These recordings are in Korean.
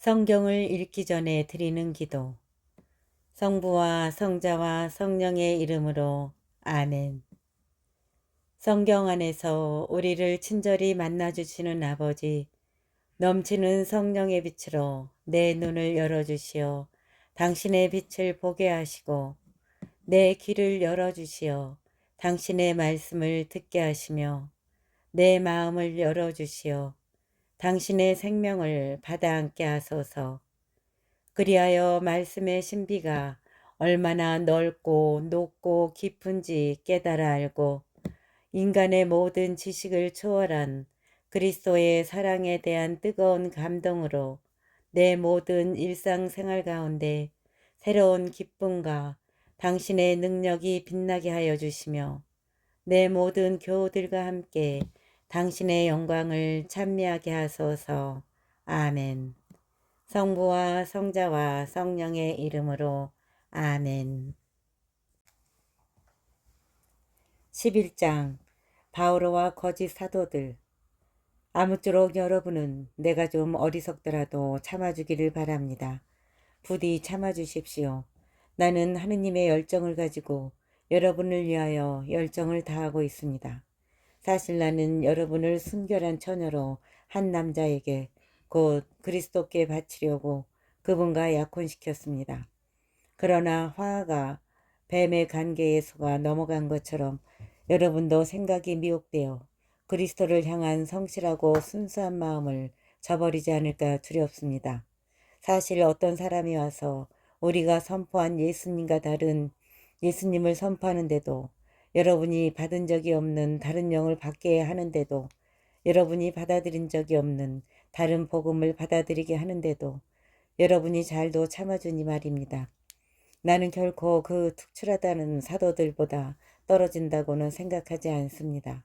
성경을 읽기 전에 드리는 기도. 성부와 성자와 성령의 이름으로 아멘. 성경 안에서 우리를 친절히 만나주시는 아버지, 넘치는 성령의 빛으로 내 눈을 열어주시어 당신의 빛을 보게 하시고 내 귀를 열어주시어 당신의 말씀을 듣게 하시며 내 마음을 열어주시어 당신의 생명을 받아 안게 하소서. 그리하여 말씀의 신비가 얼마나 넓고 높고 깊은지 깨달아 알고 인간의 모든 지식을 초월한 그리스도의 사랑에 대한 뜨거운 감동으로 내 모든 일상생활 가운데 새로운 기쁨과 당신의 능력이 빛나게 하여 주시며 내 모든 교우들과 함께 당신의 영광을 찬미하게 하소서. 아멘. 성부와 성자와 성령의 이름으로 아멘. 11장 바오로와 거짓 사도들. 아무쪼록 여러분은 내가 좀 어리석더라도 참아주기를 바랍니다. 부디 참아주십시오. 나는 하느님의 열정을 가지고 여러분을 위하여 열정을 다하고 있습니다. 사실 나는 여러분을 순결한 처녀로 한 남자에게 곧 그리스도께 바치려고 그분과 약혼시켰습니다. 그러나 화가 뱀의 관계에 속아 넘어간 것처럼 여러분도 생각이 미혹되어 그리스도를 향한 성실하고 순수한 마음을 저버리지 않을까 두렵습니다. 사실 어떤 사람이 와서 우리가 선포한 예수님과 다른 예수님을 선포하는데도, 여러분이 받은 적이 없는 다른 영을 받게 하는데도, 여러분이 받아들인 적이 없는 다른 복음을 받아들이게 하는데도 여러분이 잘도 참아주니 말입니다. 나는 결코 그 특출하다는 사도들보다 떨어진다고는 생각하지 않습니다.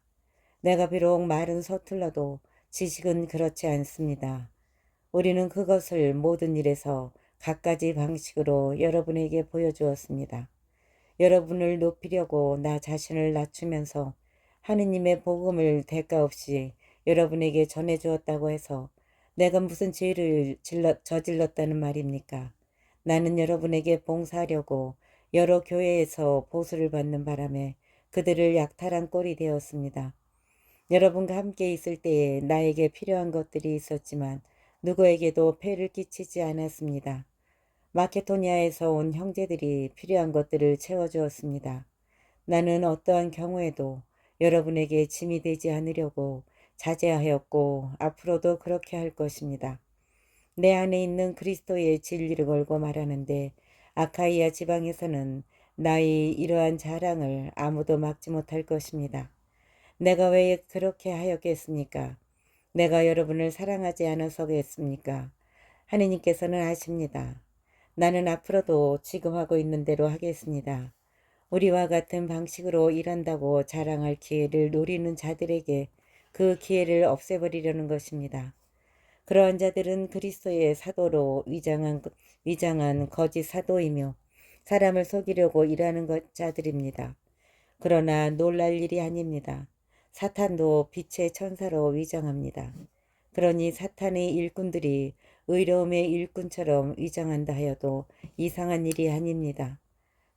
내가 비록 말은 서툴러도 지식은 그렇지 않습니다. 우리는 그것을 모든 일에서 갖가지 방식으로 여러분에게 보여주었습니다. 여러분을 높이려고 나 자신을 낮추면서 하느님의 복음을 대가 없이 여러분에게 전해주었다고 해서 내가 무슨 죄를 저질렀다는 말입니까? 나는 여러분에게 봉사하려고 여러 교회에서 보수를 받는 바람에 그들을 약탈한 꼴이 되었습니다. 여러분과 함께 있을 때에 나에게 필요한 것들이 있었지만 누구에게도 폐를 끼치지 않았습니다. 마케도니아에서 온 형제들이 필요한 것들을 채워주었습니다. 나는 어떠한 경우에도 여러분에게 짐이 되지 않으려고 자제하였고 앞으로도 그렇게 할 것입니다. 내 안에 있는 그리스도의 진리를 걸고 말하는데 아카이아 지방에서는 나의 이러한 자랑을 아무도 막지 못할 것입니다. 내가 왜 그렇게 하였겠습니까? 내가 여러분을 사랑하지 않아서겠습니까? 하느님께서는 아십니다. 나는 앞으로도 지금 하고 있는 대로 하겠습니다. 우리와 같은 방식으로 일한다고 자랑할 기회를 노리는 자들에게 그 기회를 없애버리려는 것입니다. 그러한 자들은 그리스도의 사도로 위장한 거짓 사도이며 사람을 속이려고 일하는 자들입니다. 그러나 놀랄 일이 아닙니다. 사탄도 빛의 천사로 위장합니다. 그러니 사탄의 일꾼들이 의로움의 일꾼처럼 위장한다 하여도 이상한 일이 아닙니다.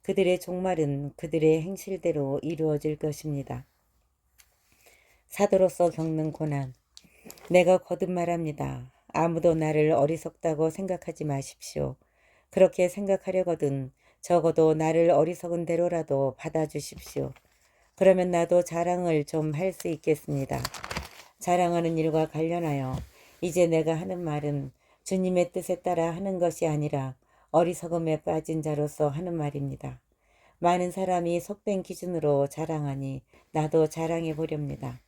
그들의 종말은 그들의 행실대로 이루어질 것입니다. 사도로서 겪는 고난. 내가 거듭 말합니다. 아무도 나를 어리석다고 생각하지 마십시오. 그렇게 생각하려거든 적어도 나를 어리석은 대로라도 받아주십시오. 그러면 나도 자랑을 좀 할 수 있겠습니다. 자랑하는 일과 관련하여 이제 내가 하는 말은 주님의 뜻에 따라 하는 것이 아니라 어리석음에 빠진 자로서 하는 말입니다. 많은 사람이 속된 기준으로 자랑하니 나도 자랑해 보렵니다.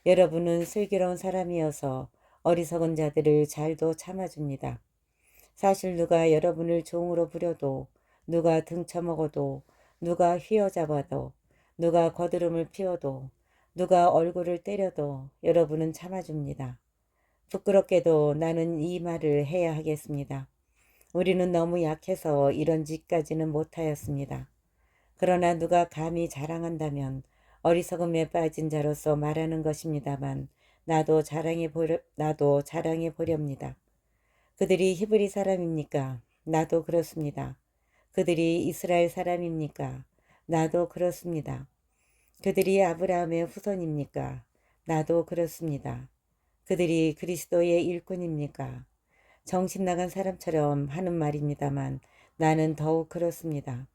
여러분은 슬기로운 사람이어서 어리석은 자들을 잘도 참아줍니다. 사실 누가 여러분을 종으로 부려도, 누가 등쳐먹어도, 누가 휘어잡아도, 누가 거드름을 피워도, 누가 얼굴을 때려도 여러분은 참아줍니다. 부끄럽게도 나는 이 말을 해야 하겠습니다. 우리는 너무 약해서 이런 짓까지는 못하였습니다. 그러나 누가 감히 자랑한다면 어리석음에 빠진 자로서 말하는 것입니다만 나도 자랑해 보렵니다. 그들이 히브리 사람입니까? 나도 그렇습니다. 그들이 이스라엘 사람입니까? 나도 그렇습니다. 그들이 아브라함의 후손입니까? 나도 그렇습니다. 그들이 그리스도의 일꾼입니까? 정신 나간 사람처럼 하는 말입니다만 나는 더욱 그렇습니다.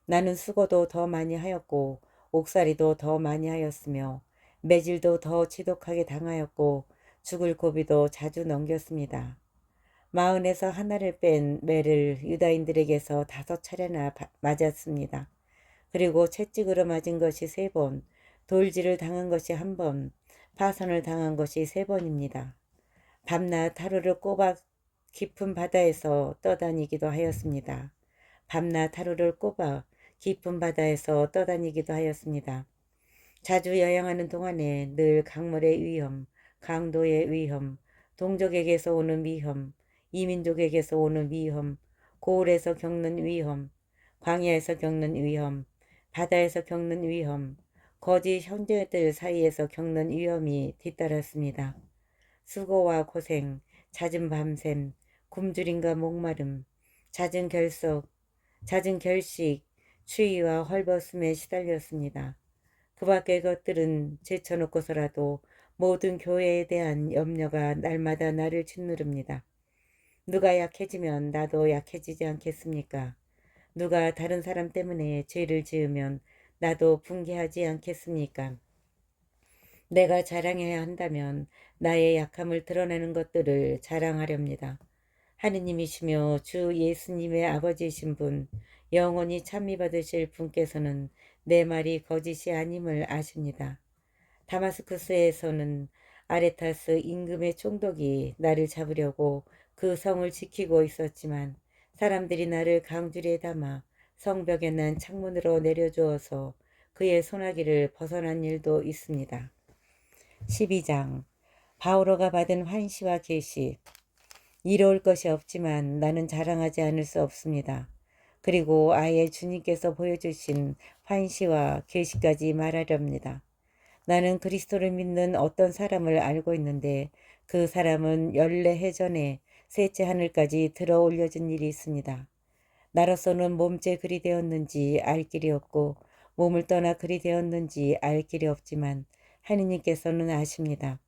나는 수고도 더 많이 하였고 옥살이도 더 많이 하였으며 매질도 더 지독하게 당하였고 죽을 고비도 자주 넘겼습니다. 마흔에서 하나를 뺀 매를 유다인들에게서 5차례나 맞았습니다. 그리고 채찍으로 맞은 것이 3번, 돌질을 당한 것이 1번, 파선을 당한 것이 3번입니다. 밤낮 하루를 꼬박 깊은 바다에서 떠다니기도 하였습니다. 밤낮 하루를 꼬박 깊은 바다에서 떠다니기도 하였습니다. 자주 여행하는 동안에 늘 강물의 위험, 강도의 위험, 동족에게서 오는 위험, 이민족에게서 오는 위험, 고을에서 겪는 위험, 광야에서 겪는 위험, 바다에서 겪는 위험, 거짓 형제들 사이에서 겪는 위험이 뒤따랐습니다. 수고와 고생, 잦은 밤샘, 굶주림과 목마름, 잦은 결식, 추위와 헐벗음에 시달렸습니다. 그 밖의 것들은 제쳐놓고서라도 모든 교회에 대한 염려가 날마다 나를 짓누릅니다. 누가 약해지면 나도 약해지지 않겠습니까? 누가 다른 사람 때문에 죄를 지으면 나도 붕괴하지 않겠습니까? 내가 자랑해야 한다면 나의 약함을 드러내는 것들을 자랑하렵니다. 하느님이시며 주 예수님의 아버지이신 분, 영원히 찬미받으실 분께서는 내 말이 거짓이 아님을 아십니다. 다마스쿠스에서는 아레타스 임금의 총독이 나를 잡으려고 그 성을 지키고 있었지만 사람들이 나를 강줄에 담아 성벽에 난 창문으로 내려주어서 그의 소나기를 벗어난 일도 있습니다. 12장 바오로가 받은 환시와 계시. 이로울 것이 없지만 나는 자랑하지 않을 수 없습니다. 그리고 아예 주님께서 보여주신 환시와 계시까지 말하렵니다. 나는 그리스도를 믿는 어떤 사람을 알고 있는데 그 사람은 14해 전에 셋째 하늘까지 들어 올려진 일이 있습니다. 나로서는 몸째 그리 되었는지 알 길이 없고 몸을 떠나 그리 되었는지 알 길이 없지만 하느님께서는 아십니다.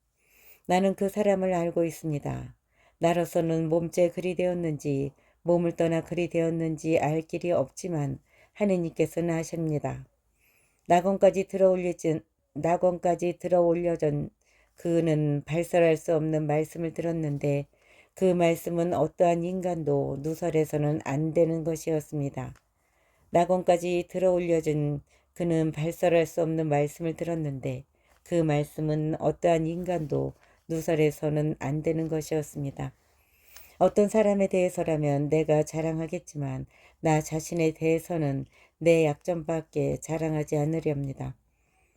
나는 그 사람을 알고 있습니다. 나로서는 몸째 그리 되었는지 몸을 떠나 그리 되었는지 알 길이 없지만 하느님께서는 아십니다. 낙원까지 들어 올려진 그는 발설할 수 없는 말씀을 들었는데 그 말씀은 어떠한 인간도 누설해서는 안 되는 것이었습니다. 낙원까지 들어 올려진 그는 발설할 수 없는 말씀을 들었는데 그 말씀은 어떠한 인간도 누설해서는 안 되는 것이었습니다. 어떤 사람에 대해서라면 내가 자랑하겠지만 나 자신에 대해서는 내 약점밖에 자랑하지 않으렵니다.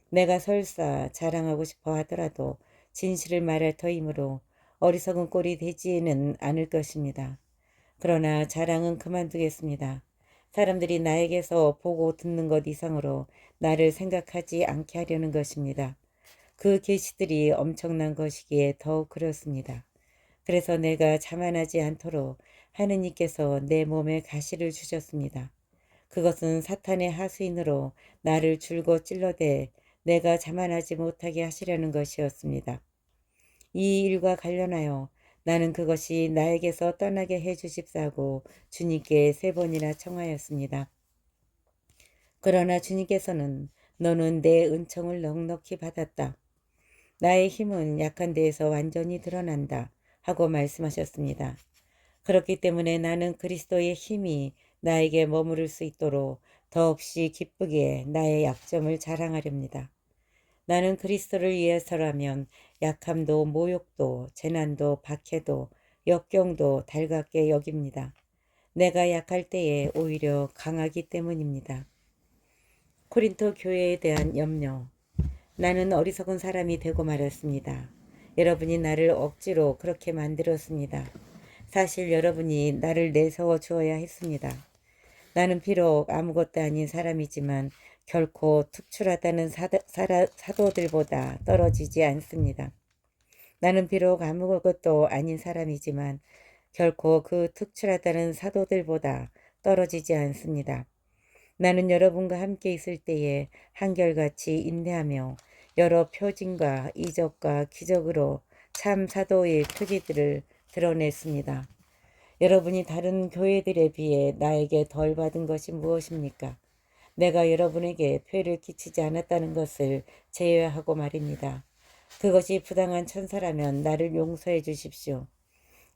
내가 설사 자랑하고 싶어 하더라도 진실을 말할 터이므로 어리석은 꼴이 되지는 않을 것입니다. 그러나 자랑은 그만두겠습니다. 사람들이 나에게서 보고 듣는 것 이상으로 나를 생각하지 않게 하려는 것입니다. 그 계시들이 엄청난 것이기에 더욱 그렇습니다. 그래서 내가 자만하지 않도록 하느님께서 내 몸에 가시를 주셨습니다. 그것은 사탄의 하수인으로 나를 줄고 찔러대 내가 자만하지 못하게 하시려는 것이었습니다. 이 일과 관련하여 나는 그것이 나에게서 떠나게 해주십사고 주님께 3번이나 청하였습니다. 그러나 주님께서는 너는 내 은총을 넉넉히 받았다. 나의 힘은 약한 데에서 완전히 드러난다 하고 말씀하셨습니다. 그렇기 때문에 나는 그리스도의 힘이 나에게 머무를 수 있도록 더없이 기쁘게 나의 약점을 자랑하렵니다. 나는 그리스도를 위해서라면 약함도 모욕도 재난도 박해도 역경도 달갑게 여깁니다. 내가 약할 때에 오히려 강하기 때문입니다. 코린토 교회에 대한 염려. 나는 어리석은 사람이 되고 말았습니다. 여러분이 나를 억지로 그렇게 만들었습니다. 사실 여러분이 나를 내세워 주어야 했습니다. 나는 비록 아무것도 아닌 사람이지만 결코 특출하다는 사도들보다 떨어지지 않습니다. 나는 비록 아무것도 아닌 사람이지만 결코 그 특출하다는 사도들보다 떨어지지 않습니다. 나는 여러분과 함께 있을 때에 한결같이 인내하며 여러 표징과 이적과 기적으로 참 사도의 표지들을 드러냈습니다. 여러분이 다른 교회들에 비해 나에게 덜 받은 것이 무엇입니까? 내가 여러분에게 폐를 끼치지 않았다는 것을 제외하고 말입니다. 그것이 부당한 천사라면 나를 용서해 주십시오.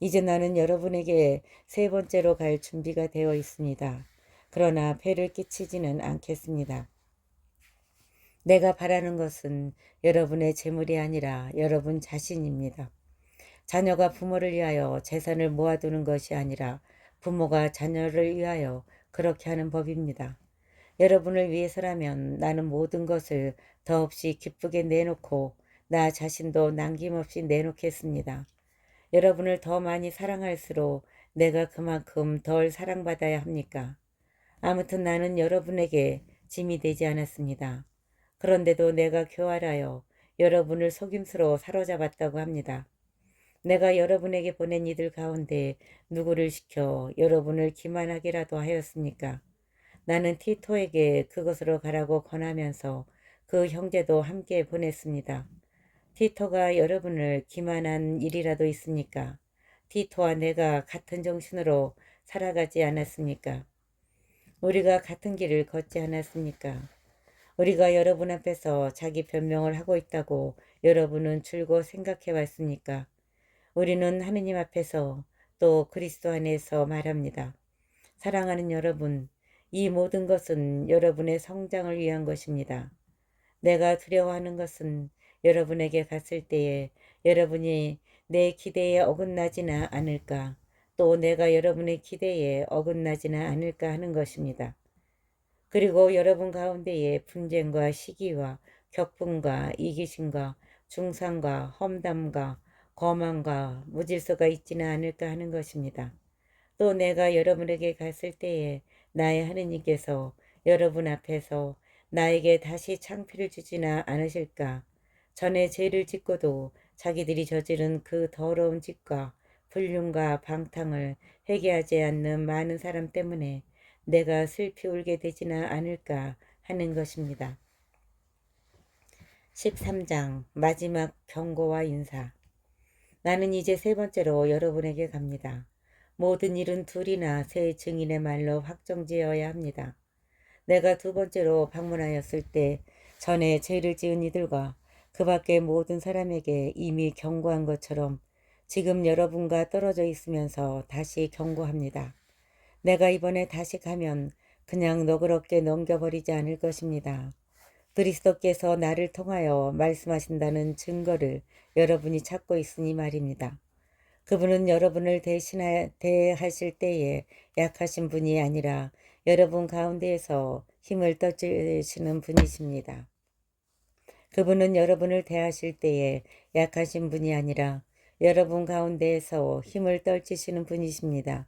이제 나는 여러분에게 세 번째로 갈 준비가 되어 있습니다. 그러나 폐를 끼치지는 않겠습니다. 내가 바라는 것은 여러분의 재물이 아니라 여러분 자신입니다. 자녀가 부모를 위하여 재산을 모아두는 것이 아니라 부모가 자녀를 위하여 그렇게 하는 법입니다. 여러분을 위해서라면 나는 모든 것을 더없이 기쁘게 내놓고 나 자신도 남김없이 내놓겠습니다. 여러분을 더 많이 사랑할수록 내가 그만큼 덜 사랑받아야 합니까? 아무튼 나는 여러분에게 짐이 되지 않았습니다. 그런데도 내가 교활하여 여러분을 속임수로 사로잡았다고 합니다. 내가 여러분에게 보낸 이들 가운데 누구를 시켜 여러분을 기만하기라도 하였습니까? 나는 티토에게 그것으로 가라고 권하면서 그 형제도 함께 보냈습니다. 티토가 여러분을 기만한 일이라도 있습니까? 티토와 내가 같은 정신으로 살아가지 않았습니까? 우리가 같은 길을 걷지 않았습니까? 우리가 여러분 앞에서 자기 변명을 하고 있다고 여러분은 줄곧 생각해 왔습니까? 우리는 하느님 앞에서 또 그리스도 안에서 말합니다. 사랑하는 여러분, 이 모든 것은 여러분의 성장을 위한 것입니다. 내가 두려워하는 것은 여러분에게 갔을 때에 여러분이 내 기대에 어긋나지나 않을까, 또 내가 여러분의 기대에 어긋나지나 않을까 하는 것입니다. 그리고 여러분 가운데에 분쟁과 시기와 격분과 이기심과 중상과 험담과 거만과 무질서가 있지는 않을까 하는 것입니다. 또 내가 여러분에게 갔을 때에 나의 하느님께서 여러분 앞에서 나에게 다시 창피를 주지나 않으실까? 전에 죄를 짓고도 자기들이 저지른 그 더러운 짓과 불륜과 방탕을 회개하지 않는 많은 사람 때문에 내가 슬피 울게 되지나 않을까 하는 것입니다. 13장 마지막 경고와 인사. 나는 이제 세 번째로 여러분에게 갑니다. 모든 일은 둘이나 세 증인의 말로 확정지어야 합니다. 내가 두 번째로 방문하였을 때 전에 죄를 지은 이들과 그 밖의 모든 사람에게 이미 경고한 것처럼 지금 여러분과 떨어져 있으면서 다시 경고합니다. 내가 이번에 다시 가면 그냥 너그럽게 넘겨버리지 않을 것입니다. 그리스도께서 나를 통하여 말씀하신다는 증거를 여러분이 찾고 있으니 말입니다. 그분은 여러분을 대하실 때에 약하신 분이 아니라 여러분 가운데에서 힘을 떠주시는 분이십니다. 그분은 여러분을 대하실 때에 약하신 분이 아니라 여러분 가운데에서 힘을 떨치시는 분이십니다.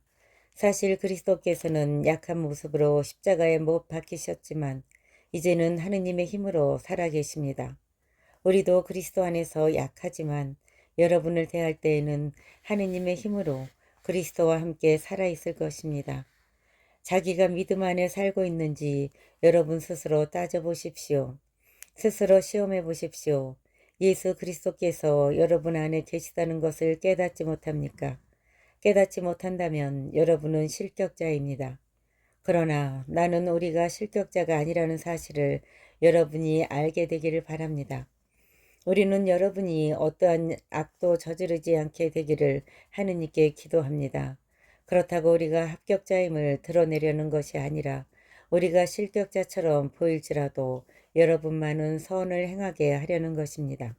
사실 그리스도께서는 약한 모습으로 십자가에 못 박히셨지만 이제는 하느님의 힘으로 살아계십니다. 우리도 그리스도 안에서 약하지만 여러분을 대할 때에는 하느님의 힘으로 그리스도와 함께 살아있을 것입니다. 자기가 믿음 안에 살고 있는지 여러분 스스로 따져보십시오. 스스로 시험해 보십시오. 예수 그리스도께서 여러분 안에 계시다는 것을 깨닫지 못합니까? 깨닫지 못한다면 여러분은 실격자입니다. 그러나 나는 우리가 실격자가 아니라는 사실을 여러분이 알게 되기를 바랍니다. 우리는 여러분이 어떠한 악도 저지르지 않게 되기를 하느님께 기도합니다. 그렇다고 우리가 합격자임을 드러내려는 것이 아니라 우리가 실격자처럼 보일지라도 여러분만은 선을 행하게 하려는 것입니다.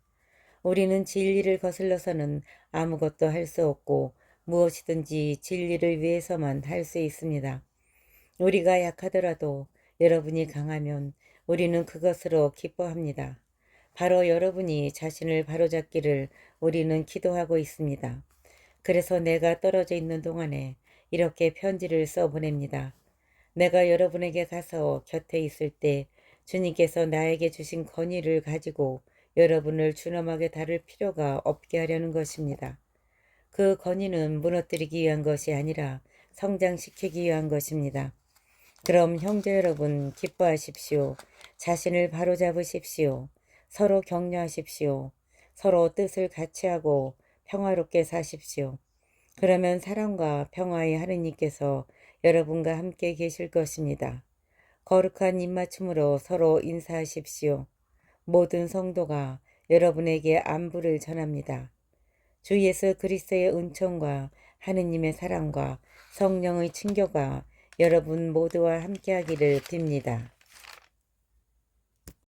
우리는 진리를 거슬러서는 아무것도 할 수 없고 무엇이든지 진리를 위해서만 할 수 있습니다. 우리가 약하더라도 여러분이 강하면 우리는 그것으로 기뻐합니다. 바로 여러분이 자신을 바로잡기를 우리는 기도하고 있습니다. 그래서 내가 떨어져 있는 동안에 이렇게 편지를 써보냅니다. 내가 여러분에게 가서 곁에 있을 때 주님께서 나에게 주신 권위를 가지고 여러분을 준엄하게 다룰 필요가 없게 하려는 것입니다. 그 건의는 무너뜨리기 위한 것이 아니라 성장시키기 위한 것입니다. 그럼 형제 여러분 기뻐하십시오. 자신을 바로잡으십시오. 서로 격려하십시오. 서로 뜻을 같이 하고 평화롭게 사십시오. 그러면 사랑과 평화의 하느님께서 여러분과 함께 계실 것입니다. 거룩한 입맞춤으로 서로 인사하십시오. 모든 성도가 여러분에게 안부를 전합니다. 주 예수 그리스도의 은총과 하느님의 사랑과 성령의 친교가 여러분 모두와 함께하기를 빕니다.